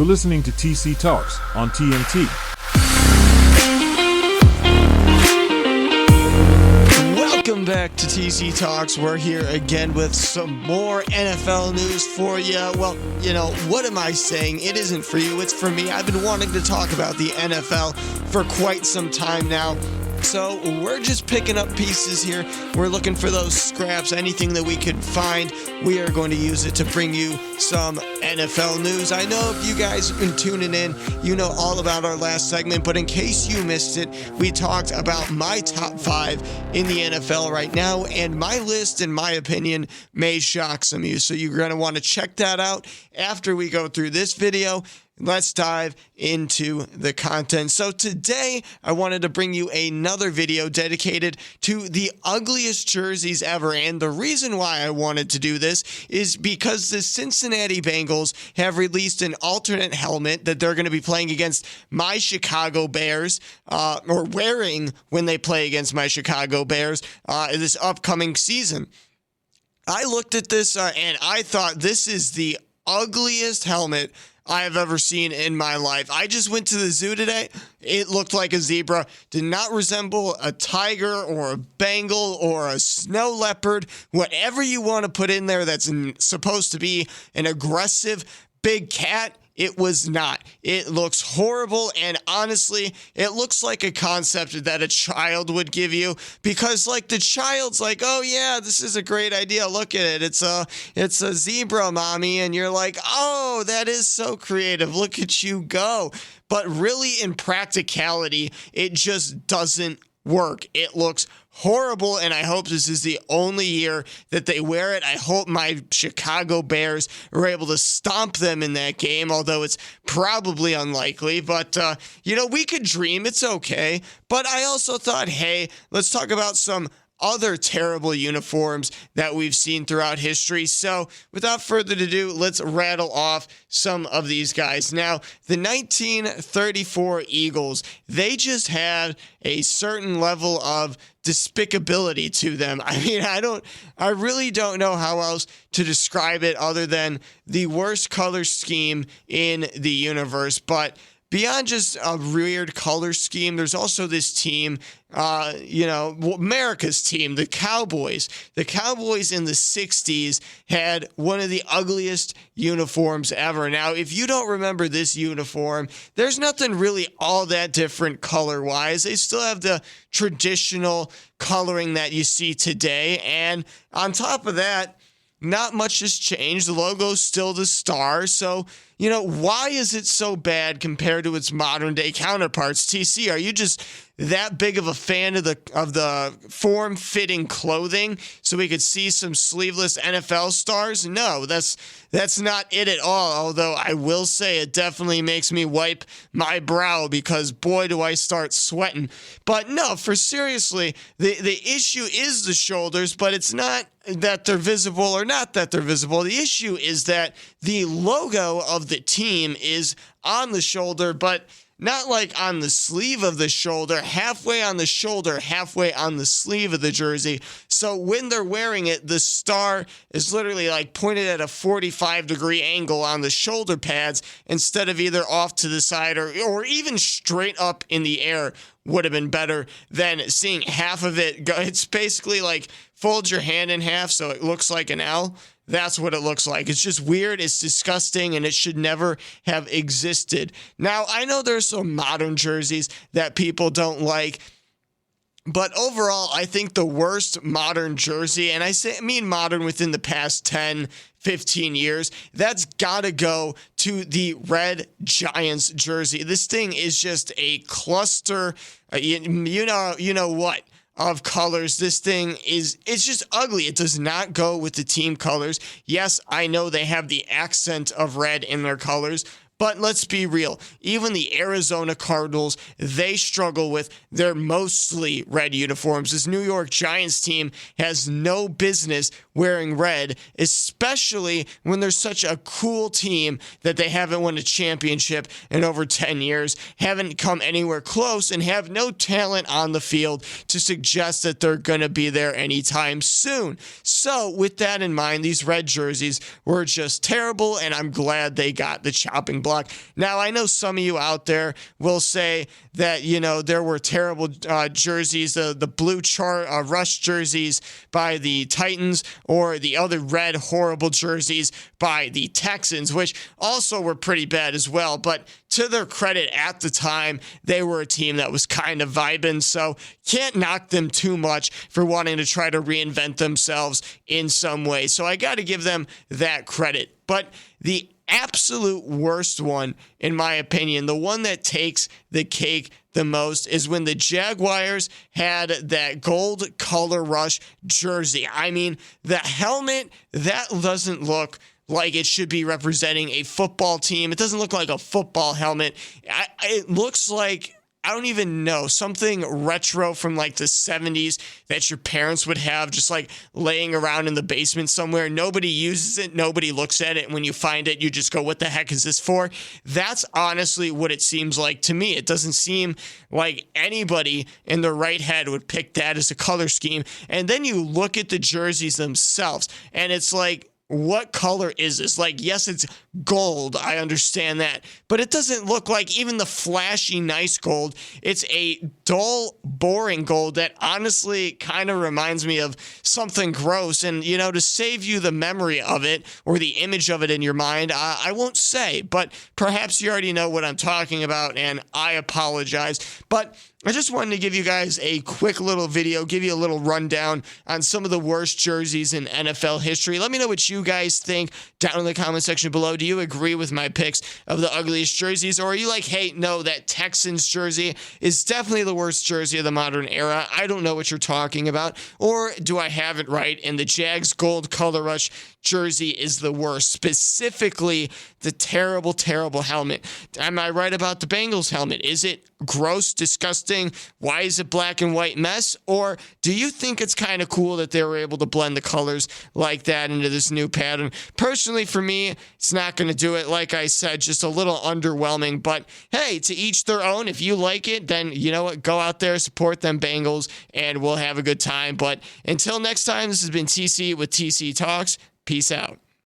You're listening to TC Talks on TNT. Welcome back to TC Talks. We're here again with some more NFL news for you. Well, what am I saying? It isn't for you, it's for me. I've been wanting to talk about the NFL for quite some time now. So we're just picking up pieces here. We're looking for those scraps, anything that we can find. We are going to use it to bring you some NFL news. I know if you guys have been tuning in, you know all about our last segment, but in case you missed it, we talked about my top 5 in the NFL right now, and my list, in my opinion, may shock some of you. So you're going to want to check that out after we go through this video. Let's dive into the content. So today, I wanted to bring you another video dedicated to the ugliest jerseys ever. And the reason why I wanted to do this is because the Cincinnati Bengals have released an alternate helmet that they're going to be playing against my Chicago Bears, or wearing when they play against my Chicago Bears this upcoming season. I looked at this and I thought this is the ugliest helmet I have ever seen in my life. I just went to the zoo today. It looked like a zebra. Did not resemble a tiger or a Bengal or a snow leopard. Whatever you want to put in there that's supposed to be an aggressive big cat, it was not. It looks horrible, and honestly, it looks like a concept that a child would give you, because the child's like, oh yeah, this is a great idea. Look at it. It's a zebra, mommy. And you're like, oh, that is so creative. Look at you go. But really, in practicality, it just doesn't work. It looks horrible, and I hope this is the only year that they wear it. I hope my Chicago Bears are able to stomp them in that game, although it's probably unlikely. But, we could dream. It's okay. But I also thought, hey, let's talk about some other terrible uniforms that we've seen throughout history. So without further ado, let's rattle off some of these guys. Now, the 1934 Eagles, they just had a certain level of despicability to them. I mean, I really don't know how else to describe it other than the worst color scheme in the universe. But beyond just a weird color scheme, there's also this team, America's team, the Cowboys. The Cowboys in the 60s had one of the ugliest uniforms ever. Now, if you don't remember this uniform, there's nothing really all that different color-wise. They still have the traditional coloring that you see today. And on top of that, not much has changed. The logo's still the star. So, why is it so bad compared to its modern day counterparts? TC, are you just that big of a fan of the form-fitting clothing so we could see some sleeveless NFL stars? No, that's not it at all. Although I will say it definitely makes me wipe my brow, because boy, do I start sweating. But no, for seriously, the issue is the shoulders, but it's not that they're visible or not that they're visible. The issue is that the logo of the team is on the shoulder, but not like on the sleeve of the shoulder, halfway on the shoulder, halfway on the sleeve of the jersey. So when they're wearing it, the star is literally pointed at a 45-degree angle on the shoulder pads instead of either off to the side or even straight up in the air. Would have been better than seeing half of it go. It's basically fold your hand in half so it looks like an L. That's what it looks like. It's just weird, it's disgusting, and it should never have existed. Now, I know there's some modern jerseys that people don't like, but overall, I think the worst modern jersey, and I mean modern within the past 10, 15 years, that's got to go to the Red Giants jersey. This thing is just a cluster, you know what, of colors. This thing it's just ugly. It does not go with the team colors. Yes, I know they have the accent of red in their colors, but let's be real. Even the Arizona Cardinals, they struggle with their mostly red uniforms. This New York Giants team has no business wearing red, especially when they're such a cool team that they haven't won a championship in over 10 years, haven't come anywhere close, and have no talent on the field to suggest that they're going to be there anytime soon. So with that in mind, these red jerseys were just terrible, and I'm glad they got the chopping block block. Now, I know some of you out there will say that, there were terrible jerseys, the blue rush jerseys by the Titans, or the other red horrible jerseys by the Texans, which also were pretty bad as well. But to their credit, at the time, they were a team that was kind of vibing, so can't knock them too much for wanting to try to reinvent themselves in some way. So I got to give them that credit. But the absolute worst one, in my opinion, the one that takes the cake the most, is when the Jaguars had that gold color rush jersey. I mean, the helmet, that doesn't look like it should be representing a football team. It doesn't look like a football helmet. It looks like, I don't even know, something retro from like the 70s that your parents would have just like laying around in the basement somewhere. Nobody uses it. Nobody looks at it. And when you find it, you just go, what the heck is this for? That's honestly what it seems like to me. It doesn't seem like anybody in their right head would pick that as a color scheme. And then you look at the jerseys themselves and it's like, what color is this? Like, yes, it's gold. I understand that. But it doesn't look like even the flashy, nice gold. It's a dull, boring gold that honestly kind of reminds me of something gross. And, to save you the memory of it or the image of it in your mind, I won't say. But perhaps you already know what I'm talking about, and I apologize. But I just wanted to give you guys a quick little video, give you a little rundown on some of the worst jerseys in NFL history. Let me know what you guys think down in the comment section below. Do you agree with my picks of the ugliest jerseys? Or are you like, hey, no, that Texans jersey is definitely the worst jersey of the modern era. I don't know what you're talking about. Or do I have it right and the Jags gold color rush jersey is the worst, specifically the terrible, terrible helmet? Am I right about the Bengals helmet? Is it gross, disgusting? Why is it black and white mess? Or do you think it's kind of cool that they were able to blend the colors like that into this new pattern? Personally, for me, it's not going to do it. Like I said, just a little underwhelming. But hey, to each their own. If you like it, then you know what? Go out there, support them Bengals, and we'll have a good time. But until next time, this has been TC with TC Talks. Peace out.